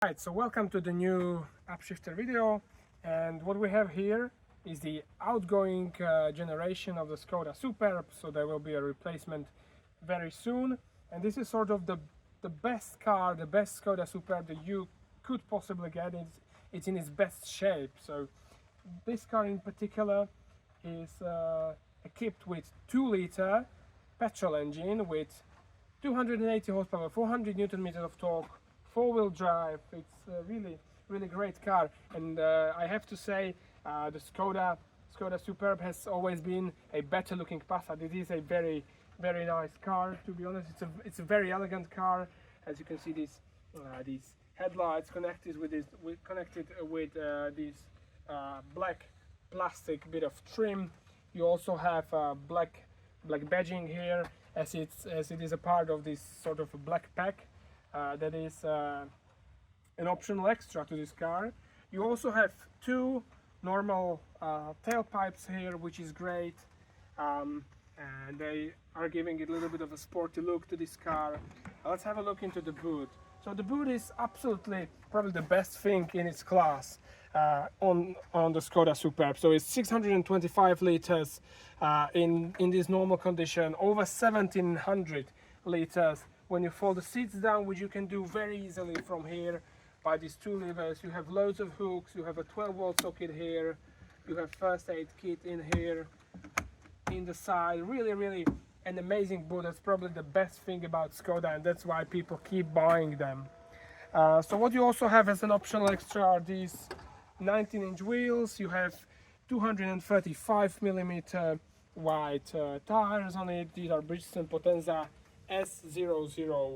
Right, so welcome to the new UpShifter video, and what we have here is the outgoing generation of the Skoda Superb, so there will be a replacement very soon, and this is sort of the best car, the best Skoda Superb that you could possibly get. It's in its best shape. So this car in particular is equipped with 2-liter petrol engine with 280 horsepower, 400 Newton meters of torque, 4-wheel drive. It's a really great car, and I have to say the Skoda Superb has always been a better looking Passat. It is a very nice car, to be honest. It's a very elegant car. As you can see, these headlights connected with this black plastic bit of trim. You also have black badging here, as it is a part of this sort of a black pack. That is an optional extra to this car. You also have two normal tailpipes here, which is great, and they are giving it a little bit of a sporty look to this car. Let's have a look into the boot. So the boot is absolutely probably the best thing in its class on the Skoda Superb. So it's 625 liters in this normal condition, over 1700 liters when you fold the seats down, which you can do very easily from here by these two levers. You have loads of hooks, you have a 12-volt socket here, you have first aid kit in here, in the side. Really an amazing boot. That's probably the best thing about Skoda, and that's why people keep buying them. So what you also have as an optional extra are these 19-inch wheels. You have 235mm wide tires on it. These are Bridgestone Potenza S001s.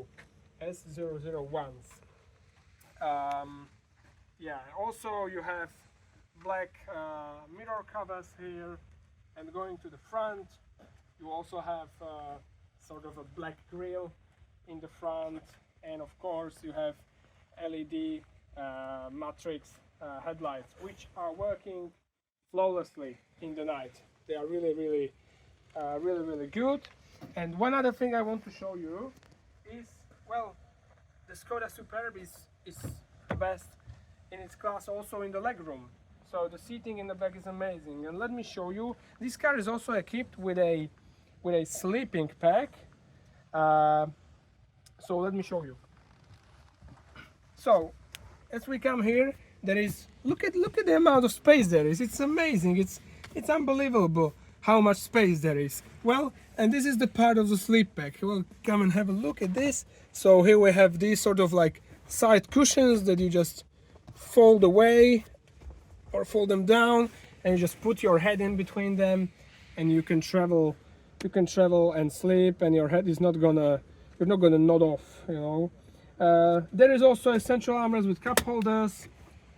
Yeah, also you have black mirror covers here, and going to the front you also have sort of a black grille in the front, and of course you have LED matrix headlights, which are working flawlessly in the night. They are really good. And one other thing I want to show you is, well, the Skoda Superb is the best in its class also in the legroom. So the seating in the back is amazing. And let me show you, this car is also equipped with a sleeping pack. So let me show you. So as we come here, there is, look at the amount of space there is. It's amazing. It's unbelievable how much space there is. Well, and this is the part of the sleep pack. Well, come and have a look at this. So here we have these sort of like side cushions that you just fold away or fold them down, and you just put your head in between them, and you can travel and sleep, and your head is not gonna, you're not gonna nod off, you know. There is also a central armrest with cup holders,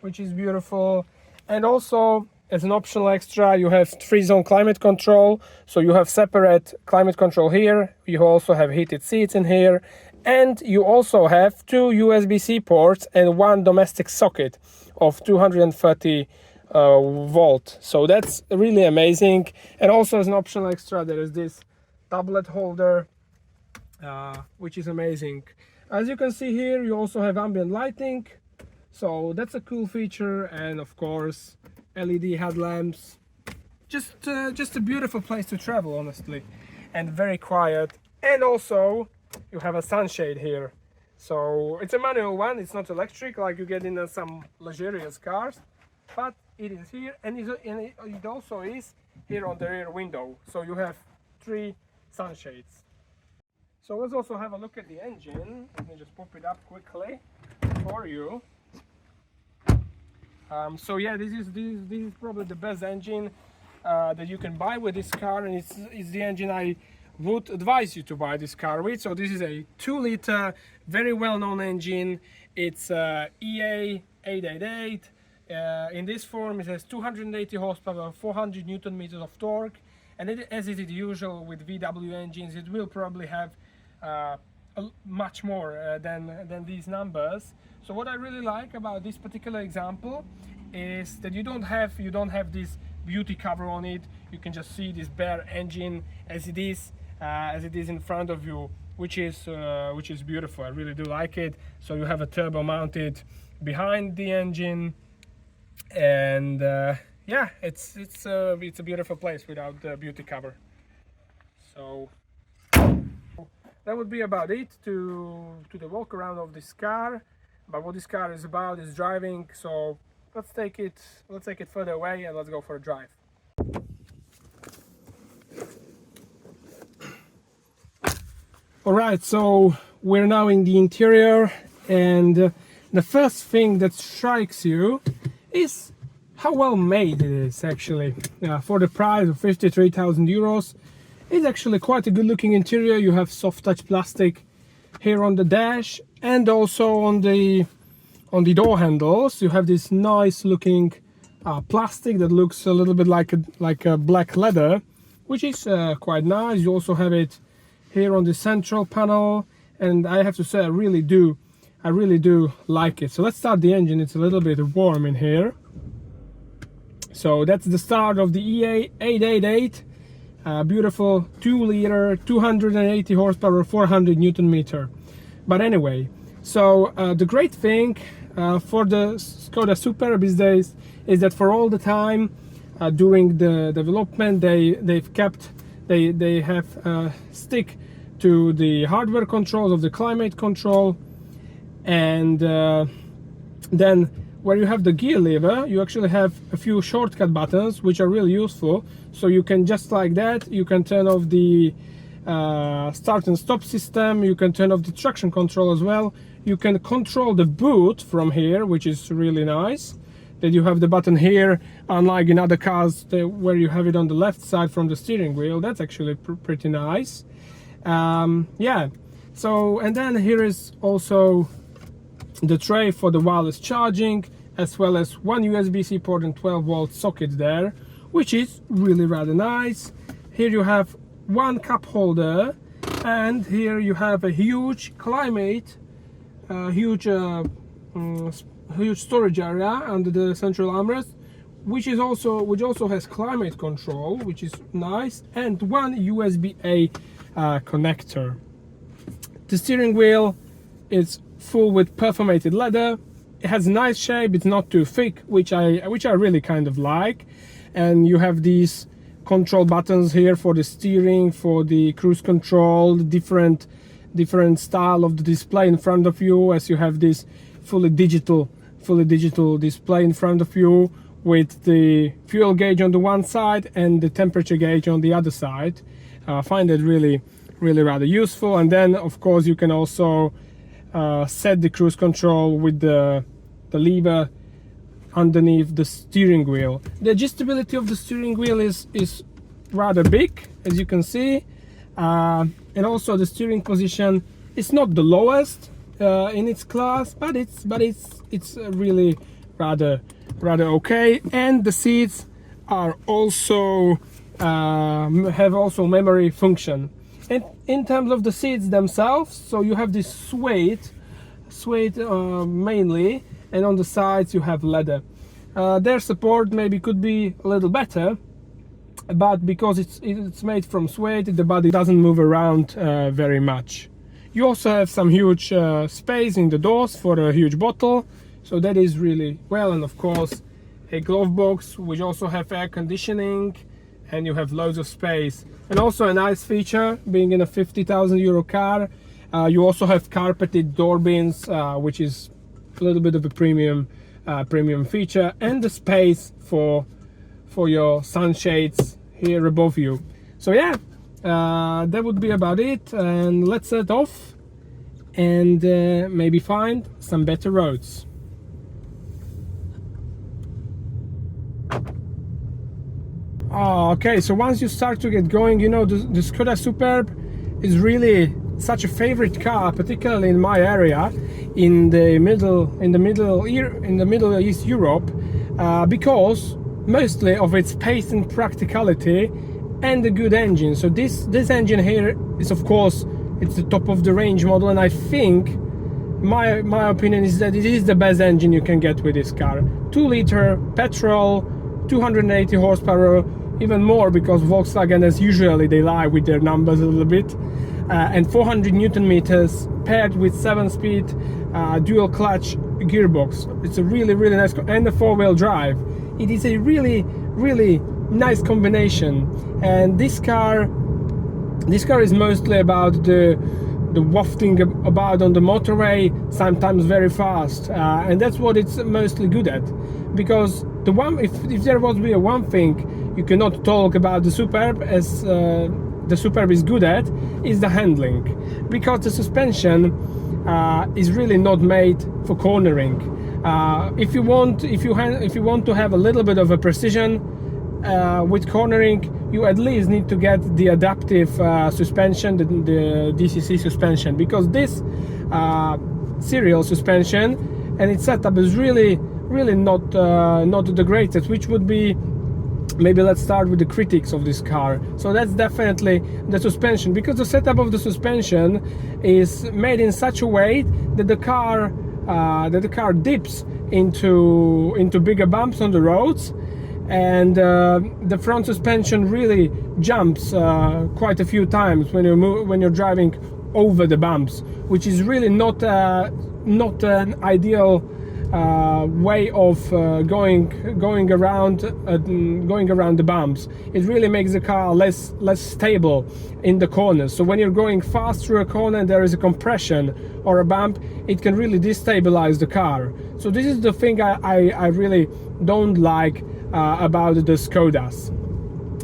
which is beautiful. And also, as an optional extra, you have 3-zone climate control. So you have separate climate control here. You also have heated seats in here. And you also have 2 USB-C ports and 1 domestic socket of 230 volt. So that's really amazing. And also as an optional extra, there is this tablet holder, which is amazing. As you can see here, you also have ambient lighting. So that's a cool feature. And of course, LED headlamps. Just a beautiful place to travel, honestly, and very quiet. And also you have a sunshade here. So it's a manual one, it's not electric like you get in some luxurious cars, but it is here, and it also is here on the rear window. So you have 3 sunshades. So let's also have a look at the engine. Let me just pop it up quickly for you. So yeah, this is probably the best engine that you can buy with this car, and it's the engine I would advise you to buy this car with. So this is a 2-liter, very well-known engine. It's EA888. In this form, it has 280 horsepower, 400 Newton meters of torque, and as it is usual with VW engines, it will probably have much more than these numbers. So what I really like about this particular example is that you don't have this beauty cover on it. You can just see this bare engine as it is in front of you, which is beautiful. I really do like it. So you have a turbo mounted behind the engine, and yeah, it's a beautiful place without the beauty cover. So that would be about it to the walk around of this car. But what this car is about is driving, so let's take it further away and let's go for a drive. Alright, so we're now in the interior, and the first thing that strikes you is how well made it is actually. For the price of 53,000 euros, it's actually quite a good looking interior. You have soft touch plastic here on the dash, and also on the door handles you have this nice looking plastic that looks a little bit like a black leather, which is quite nice. You also have it here on the central panel, and I have to say I really do like it. So let's start the engine. It's a little bit warm in here. So that's the start of the EA888, beautiful 2-liter 280 horsepower 400 Newton meter. But anyway, so the great thing for the Skoda Superb these days is that for all the time during the development they have stick to the hardware controls of the climate control, and then where you have the gear lever you actually have a few shortcut buttons which are really useful. So you can just like that, you can turn off the start and stop system, you can turn off the traction control as well, you can control the boot from here, which is really nice that you have the button here, unlike in other cars where you have it on the left side from the steering wheel. That's actually pretty nice. Yeah, so and then here is also the tray for the wireless charging, as well as one USB-C port and 12-volt socket there, which is really rather nice. Here you have one cup holder, and here you have a huge climate, huge storage area under the central armrest, which also has climate control, which is nice, and one USB-A connector. The steering wheel is full with perforated leather. It has a nice shape, it's not too thick, which I really kind of like. And you have these control buttons here for the steering, for the cruise control, the different style of the display in front of you, as you have this fully digital display in front of you with the fuel gauge on the one side and the temperature gauge on the other side. I find it really rather useful. And then of course you can also set the cruise control with the lever underneath the steering wheel. The adjustability of the steering wheel is rather big, as you can see, and also the steering position is not the lowest in its class, but it's really rather okay. And the seats are also have also memory function. And in terms of the seats themselves, so you have this suede mainly, and on the sides you have leather. Their support maybe could be a little better, but because it's made from suede, the body doesn't move around very much. You also have some huge space in the doors for a huge bottle, so that is really well. And of course a glove box which also have air conditioning, and you have loads of space. And also a nice feature, being in a 50,000 euro car, you also have carpeted door bins, which is a little bit of a premium feature, and the space for your sunshades here above you. So yeah, that would be about it, and let's set off and maybe find some better roads. Okay, so once you start to get going, you know, the Skoda Superb is really such a favorite car, particularly in my area, in the Middle East Europe, because mostly of its pace and practicality and a good engine. So this engine here is, of course, it's the top of the range model, and I think my opinion is that it is the best engine you can get with this car. 2-liter petrol, 280 horsepower, even more, because Volkswagen, as usually, they lie with their numbers a little bit. and 400 Newton meters paired with 7-speed dual clutch gearbox. It's a really nice, and a 4-wheel drive. It is a really nice combination. And this car is mostly about the wafting about on the motorway, sometimes very fast, and that's what it's mostly good at. Because if there was be one thing you cannot talk about the Superb, as the Superb is good at, is the handling, because the suspension is really not made for cornering. If you want to have a little bit of a precision with cornering, you at least need to get the adaptive suspension, the DCC suspension, because this serial suspension and its setup is really not the greatest, which would be, maybe let's start with the critics of this car. So that's definitely the suspension, because the setup of the suspension is made in such a way that the car dips into bigger bumps on the roads, and the front suspension really jumps quite a few times when you're driving over the bumps, which is really not an ideal way of going around the bumps. It really makes the car less stable in the corners. So when you're going fast through a corner and there is a compression or a bump, it can really destabilize the car. So this is the thing I really don't like about the Skodas.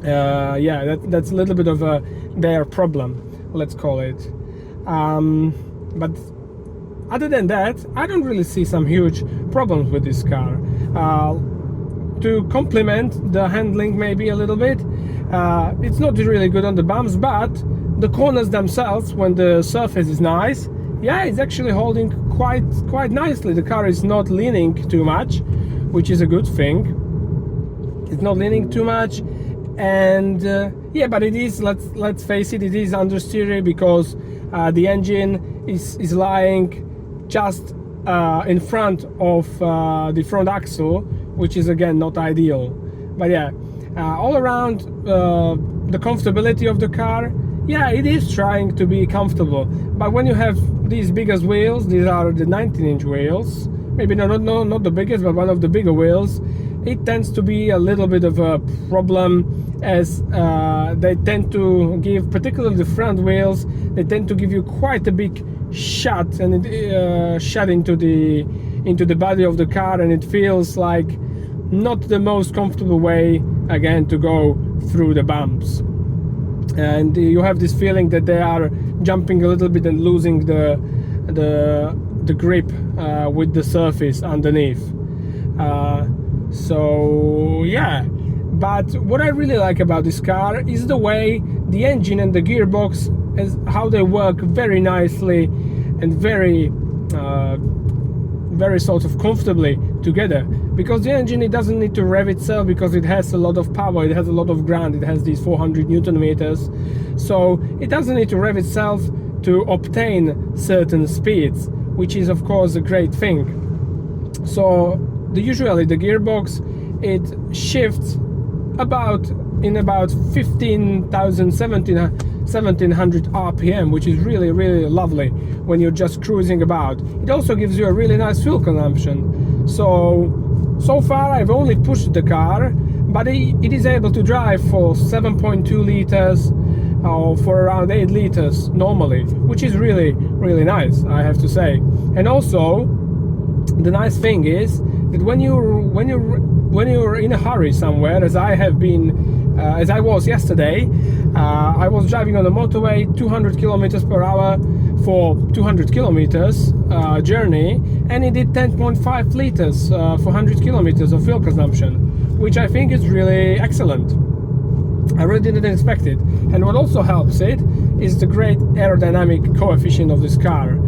Yeah, that's a little bit of their problem, let's call it. But other than that, I don't really see some huge problems with this car. To complement the handling maybe a little bit, it's not really good on the bumps, but the corners themselves, when the surface is nice, yeah, it's actually holding quite nicely. The car is not leaning too much, which is a good thing. It's not leaning too much, and yeah, but it is, let's face it, it is understeer, because the engine is lying just in front of the front axle, which is again not ideal. But yeah, all around the comfortability of the car, yeah, it is trying to be comfortable. But when you have these biggest wheels, these are the 19-inch wheels, maybe not the biggest, but one of the bigger wheels, it tends to be a little bit of a problem, as they tend to give, particularly the front wheels, they tend to give you quite a big shot, and shot into the body of the car, and it feels like not the most comfortable way again to go through the bumps. And you have this feeling that they are jumping a little bit and losing the grip with the surface underneath. So yeah, but what I really like about this car is the way the engine and the gearbox, is how they work very nicely and very sort of comfortably together. Because the engine, it doesn't need to rev itself, because it has a lot of power, it has a lot of ground, it has these 400 Newton meters, so it doesn't need to rev itself to obtain certain speeds, which is of course a great thing. So usually the gearbox, it shifts in about 1700 RPM, which is really really lovely when you're just cruising about. It also gives you a really nice fuel consumption. So far I've only pushed the car, but it is able to drive for 7.2 liters or for around 8 liters normally, which is really really nice, I have to say. And also the nice thing is that when you're in a hurry somewhere, as I have been, as I was yesterday, I was driving on the motorway 200 kilometers per hour for 200 kilometers journey, and it did 10.5 liters for 100 kilometers of fuel consumption, which I think is really excellent. I really didn't expect it. And what also helps it is the great aerodynamic coefficient of this car.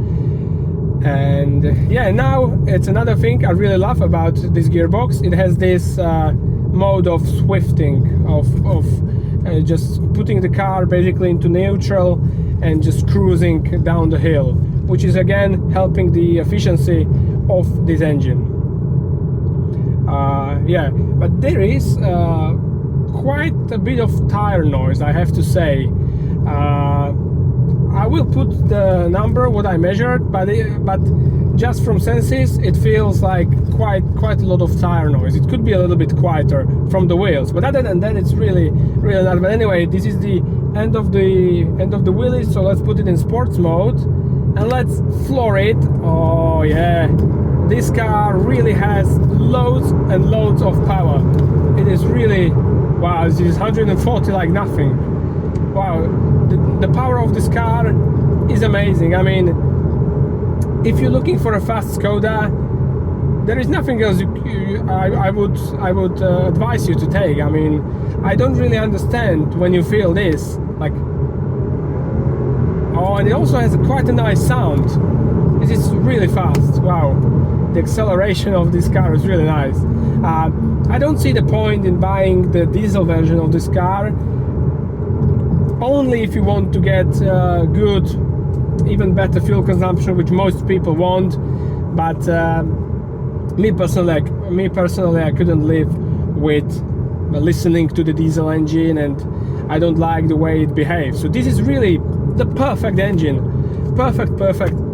And yeah, now it's another thing I really love about this gearbox. It has this mode of swifting, of just putting the car basically into neutral and just cruising down the hill, which is again helping the efficiency of this engine. Yeah, but there is quite a bit of tire noise, I have to say. I will put the number what I measured, but just from senses it feels like quite a lot of tire noise. It could be a little bit quieter from the wheels, but other than that it's really not. But anyway, this is the end of the wheelies, so let's put it in sports mode and let's floor it. Oh yeah, this car really has loads and loads of power. It is really, wow, this is 140 like nothing. Wow, the power of this car is amazing. I mean, if you're looking for a fast Skoda, there is nothing else I would advise you to take. I mean, I don't really understand when you feel this, like, oh, and it also has quite a nice sound. This is really fast. Wow, the acceleration of this car is really nice. I don't see the point in buying the diesel version of this car, only if you want to get good, even better fuel consumption, which most people want. But me personally, I couldn't live with listening to the diesel engine, and I don't like the way it behaves. So this is really the perfect engine, perfect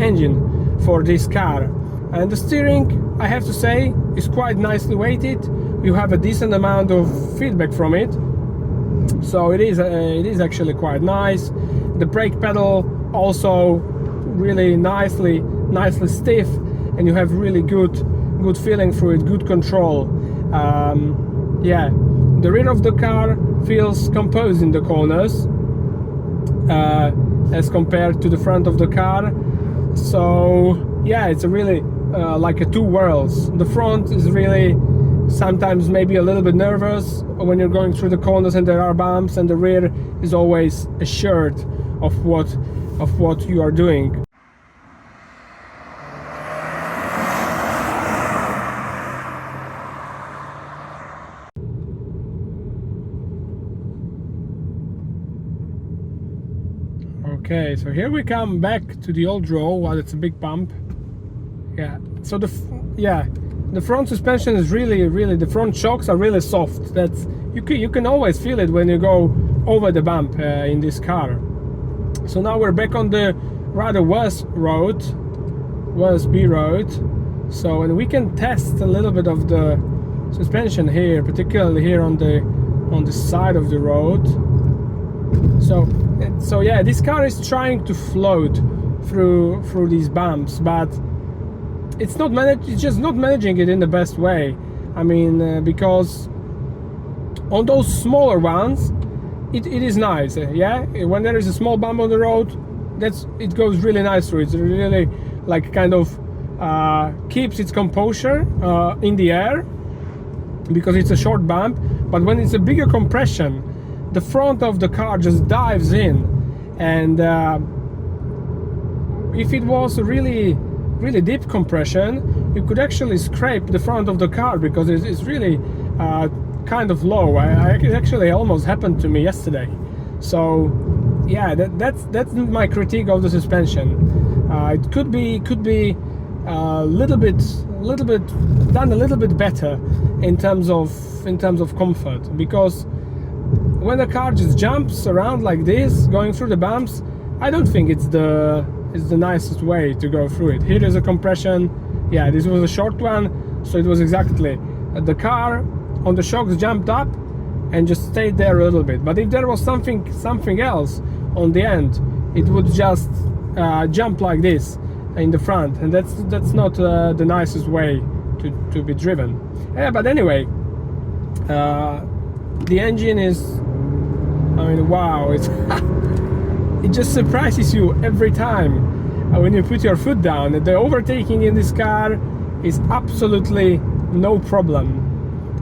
engine for this car. And the steering, I have to say, is quite nicely weighted. You have a decent amount of feedback from it, so it is actually quite nice. The brake pedal also really nicely stiff, and you have really good feeling through it, good control. Yeah, the rear of the car feels composed in the corners as compared to the front of the car. So yeah, it's a really like a two worlds. The front is really sometimes maybe a little bit nervous when you're going through the corners and there are bumps, and the rear is always assured of what you are doing. Okay, so here we come back to the old row. Well, it's a big bump. Yeah, so the front suspension is really, the front shocks are really soft. That's you can always feel it when you go over the bump in this car. So now we're back on the rather worse B road. So, and we can test a little bit of the suspension here, particularly here on the side of the road. So yeah, this car is trying to float through these bumps, but it's just not managing it in the best way. I mean, because on those smaller ones, it is nice. Yeah, when there is a small bump on the road, it goes really nice through. It's really like kind of keeps its composure in the air because it's a short bump. But when it's a bigger compression, the front of the car just dives in, and if it was a really deep compression, you could actually scrape the front of the car because it's really kind of low. It actually almost happened to me yesterday. So yeah, that's my critique of the suspension. It could be a little bit done a little bit better in terms of comfort, because when the car just jumps around like this, going through the bumps, I don't think it's the nicest way to go through it. Here is a compression. Yeah, this was a short one, so it was exactly the car on the shocks jumped up and just stayed there a little bit. But if there was something else on the end, it would just jump like this in the front, and that's not the nicest way to be driven. Yeah, but anyway, the engine is, I mean, wow, it just surprises you every time when you put your foot down. The overtaking in this car is absolutely no problem.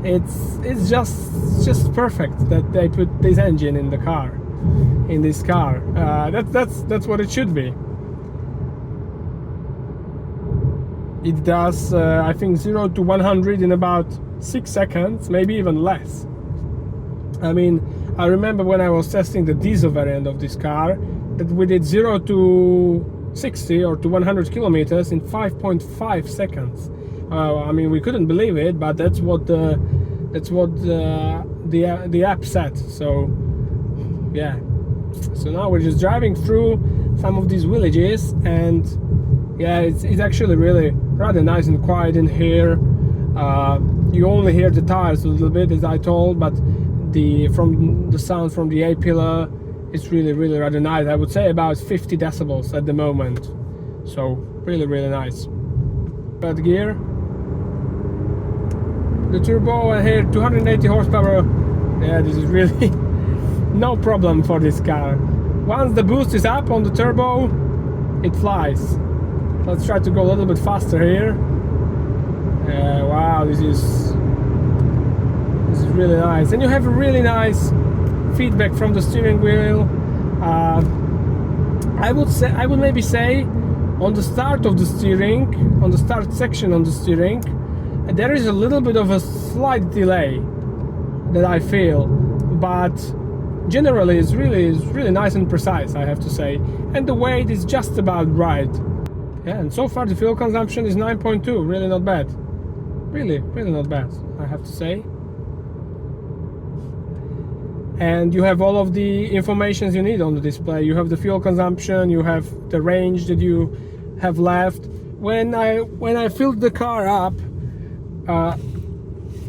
It's just perfect that they put this engine in the car, in this car. That's what it should be. It does I think 0 to 100 in about 6 seconds, maybe even less. I mean, I remember when I was testing the diesel variant of this car, that we did 0 to 60 or to 100 kilometers in 5.5 seconds. I mean, we couldn't believe it, but that's what the app said. So yeah, so now we're just driving through some of these villages, and yeah, it's actually really rather nice and quiet in here. You only hear the tires a little bit, as I told, but from the sound from the A-pillar, it's really rather nice. I would say about 50 decibels at the moment, so really nice. Third gear, the turbo, and here 280 horsepower. Yeah, this is really no problem for this car. Once the boost is up on the turbo, it flies. Let's try to go a little bit faster here. Wow, this is really nice, and you have a really nice feedback from the steering wheel. I would maybe say on the start of the steering, on the start section on the steering, there is a little bit of a slight delay that I feel, but generally it's really nice and precise, I have to say, and the weight is just about right. Yeah, and so far the fuel consumption is 9.2, really not bad. Really not bad, I have to say. And you have all of the information you need on the display. You have the fuel consumption, you have the range that you have left. When I filled the car up,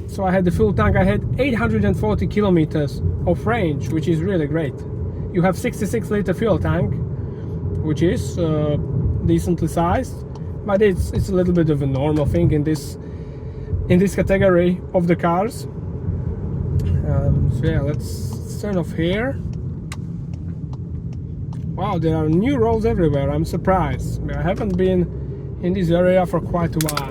so I had the full tank, I had 840 kilometers of range, which is really great. You have 66-liter fuel tank, which is decently sized, but it's a little bit of a normal thing in this category of the cars. So yeah, let's turn off here. Wow, there are new roads everywhere. I'm surprised. I haven't been in this area for quite a while.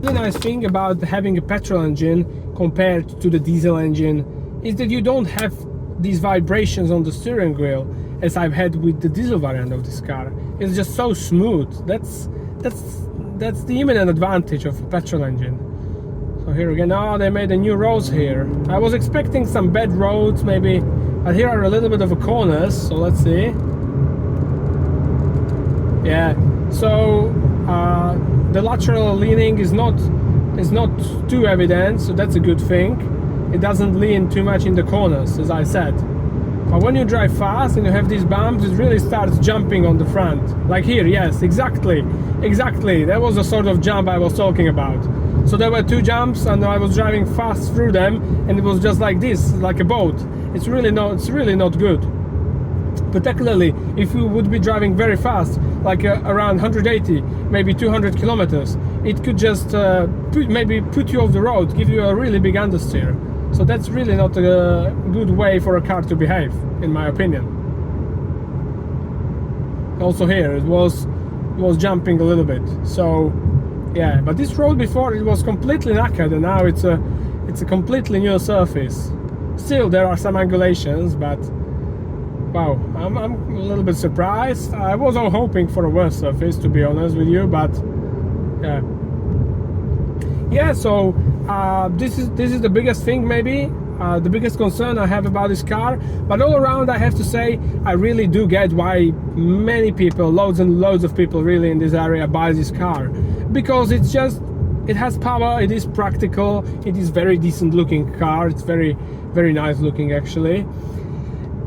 The nice thing about having a petrol engine compared to the diesel engine is that you don't have these vibrations on the steering wheel as I've had with the diesel variant of this car. It's just so smooth. That's the imminent advantage of a petrol engine. So here again, now they made a new roads here. I was expecting some bad roads maybe, but here are a little bit of a corners, so let's see. Yeah, so the lateral leaning is not too evident, so that's a good thing. It doesn't lean too much in the corners, as I said. But when you drive fast and you have these bumps, it really starts jumping on the front. Like here, yes, exactly. That was the sort of jump I was talking about. So there were two jumps, and I was driving fast through them, and it was just like this, like a boat. It's really not good. Particularly if you would be driving very fast, like around 180, maybe 200 kilometers, it could just maybe put you off the road, give you a really big understeer. So that's really not a good way for a car to behave, in my opinion. Also here, it was jumping a little bit. So yeah, but this road before, it was completely knackered, and now it's a completely new surface. Still, there are some angulations, but wow, I'm a little bit surprised. I was all hoping for a worse surface, to be honest with you, but yeah. So this is the biggest thing, maybe the biggest concern I have about this car. But all around, I have to say, I really do get why many people, loads and loads of people really in this area buy this car, because it has power, it is practical, it is very decent looking car, it's very nice looking actually.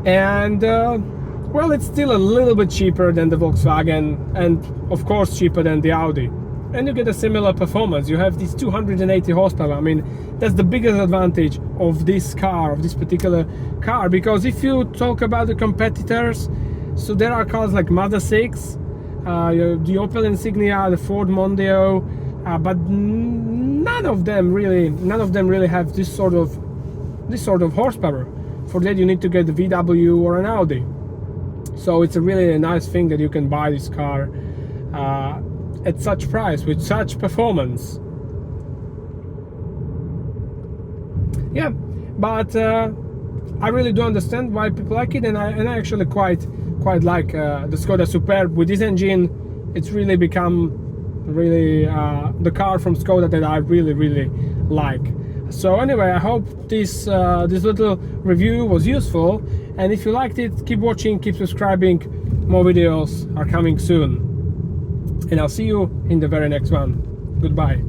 And well, it's still a little bit cheaper than the Volkswagen, and of course cheaper than the Audi, and you get a similar performance. You have these 280 horsepower. I mean, that's the biggest advantage of this car, of this particular car, because if you talk about the competitors, so there are cars like Mazda 6, the Opel Insignia, the Ford Mondeo, but none of them really have this sort of horsepower. For that you need to get the VW or an Audi. So it's a really nice thing that you can buy this car at such price, with such performance. Yeah, but I really do understand why people like it, and I actually quite like the Skoda Superb. With this engine, it's really become the car from Skoda that I really like. So anyway, I hope this little review was useful, and if you liked it, keep watching, keep subscribing. More videos are coming soon, and I'll see you in the very next one. Goodbye.